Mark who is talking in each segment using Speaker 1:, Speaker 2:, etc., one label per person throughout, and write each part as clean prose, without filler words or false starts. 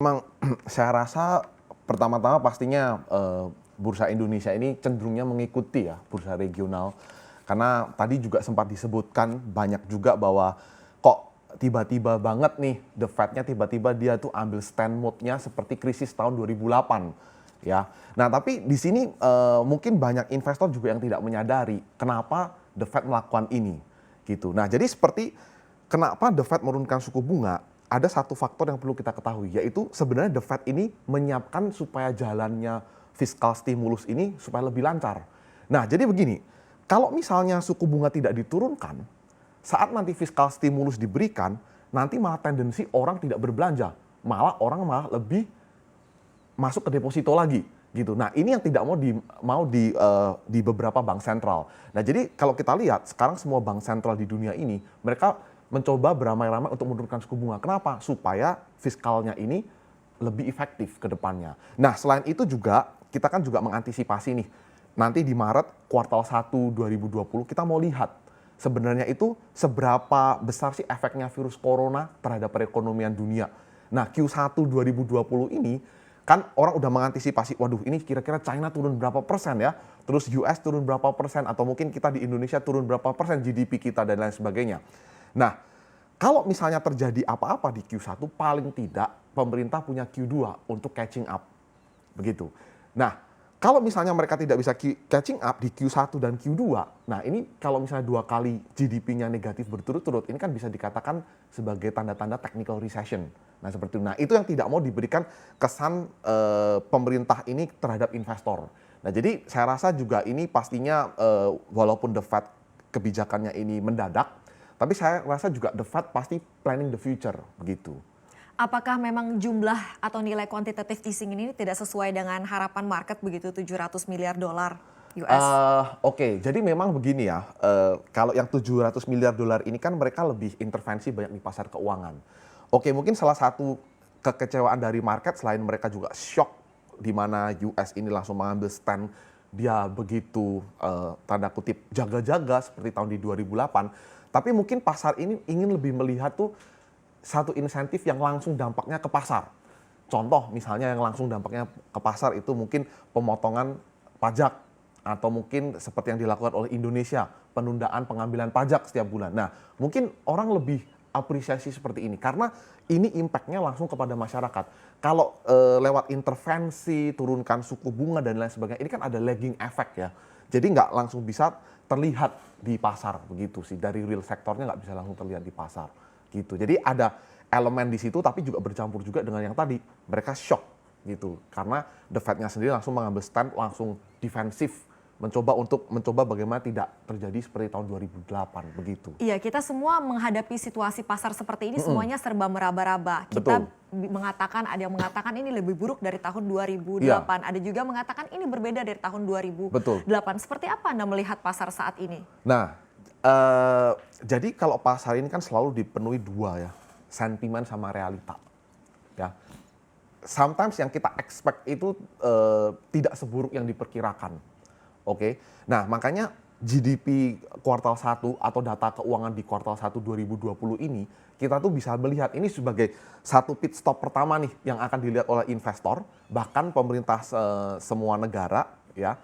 Speaker 1: Memang saya rasa pertama-tama pastinya bursa Indonesia ini cenderungnya mengikuti ya bursa regional. Karena tadi juga sempat disebutkan banyak juga bahwa kok tiba-tiba banget nih The Fed-nya tiba-tiba dia tuh ambil stand mode-nya seperti krisis tahun 2008 ya. Nah, tapi di sini mungkin banyak investor juga yang tidak menyadari kenapa The Fed melakukan ini gitu. Nah, jadi seperti kenapa The Fed menurunkan suku bunga, ada satu faktor yang perlu kita ketahui, yaitu sebenarnya The Fed ini menyiapkan supaya jalannya fiskal stimulus ini supaya lebih lancar. Nah, jadi begini, kalau misalnya suku bunga tidak diturunkan, saat nanti fiskal stimulus diberikan, nanti malah tendensi orang tidak berbelanja, malah orang malah lebih masuk ke deposito lagi gitu. Nah, ini yang tidak di beberapa bank sentral. Nah, jadi kalau kita lihat sekarang semua bank sentral di dunia ini mereka mencoba beramai-ramai untuk menurunkan suku bunga. Kenapa? Supaya fiskalnya ini lebih efektif ke depannya. Nah, selain itu juga kita kan juga mengantisipasi nih. Nanti di Maret kuartal 1 2020 kita mau lihat sebenarnya itu seberapa besar sih efeknya virus corona terhadap perekonomian dunia. Nah, Q1 2020 ini kan orang udah mengantisipasi, waduh ini kira-kira China turun berapa persen ya, terus US turun berapa persen, atau mungkin kita di Indonesia turun berapa persen GDP kita dan lain sebagainya. Nah, kalau misalnya terjadi apa-apa di Q1, paling tidak pemerintah punya Q2 untuk catching up. Begitu. Nah, kalau misalnya mereka tidak bisa catching up di Q1 dan Q2, nah ini kalau misalnya 2 kali GDP-nya negatif berturut-turut, ini kan bisa dikatakan sebagai tanda-tanda technical recession. Nah, seperti itu. Nah, itu yang tidak mau diberikan kesan pemerintah ini terhadap investor. Nah, jadi saya rasa juga ini pastinya walaupun The Fed kebijakannya ini mendadak, tapi saya rasa juga The Fed pasti planning the future, begitu.
Speaker 2: Apakah memang jumlah atau nilai quantitative easing ini tidak sesuai dengan harapan market begitu 700 miliar dolar US?
Speaker 1: Oke, jadi memang begini ya, kalau yang 700 miliar dolar ini kan mereka lebih intervensi banyak di pasar keuangan. Oke, mungkin salah satu kekecewaan dari market selain mereka juga shock di mana US ini langsung mengambil stand dia begitu tanda kutip jaga-jaga seperti tahun di 2008. Tapi mungkin pasar ini ingin lebih melihat tuh satu insentif yang langsung dampaknya ke pasar. Contoh misalnya yang langsung dampaknya ke pasar itu mungkin pemotongan pajak atau mungkin seperti yang dilakukan oleh Indonesia, penundaan pengambilan pajak setiap bulan. Nah, mungkin orang lebih apresiasi seperti ini karena ini impactnya langsung kepada masyarakat. Kalau lewat intervensi, turunkan suku bunga dan lain sebagainya, ini kan ada lagging effect ya. Jadi nggak langsung bisa terlihat di pasar begitu sih, dari real sektornya nggak bisa langsung terlihat di pasar gitu. Jadi ada elemen di situ tapi juga bercampur juga dengan yang tadi mereka shock gitu karena The Fed-nya sendiri langsung mengambil stand langsung defensif mencoba bagaimana tidak terjadi seperti tahun 2008 begitu.
Speaker 2: Iya, kita semua menghadapi situasi pasar seperti ini semuanya serba meraba-raba. Kita ada yang mengatakan ini lebih buruk dari tahun 2008. Iya. Ada juga mengatakan ini berbeda dari tahun 2008. Betul. Seperti apa Anda melihat pasar saat ini?
Speaker 1: Nah, jadi kalau pasar ini kan selalu dipenuhi dua ya, sentimen sama realita. Ya. Sometimes yang kita expect itu tidak seburuk yang diperkirakan. Oke. Nah, makanya GDP kuartal 1 atau data keuangan di kuartal 1 2020 ini kita tuh bisa melihat ini sebagai satu pit stop pertama nih yang akan dilihat oleh investor, bahkan pemerintah semua negara ya.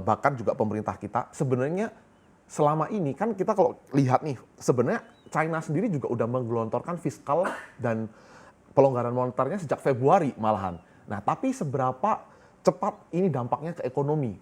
Speaker 1: Bahkan juga pemerintah kita sebenarnya selama ini kan kita kalau lihat nih sebenarnya China sendiri juga udah menggelontorkan fiskal dan pelonggaran moneternya sejak Februari malahan. Nah, tapi seberapa cepat ini dampaknya ke ekonomi?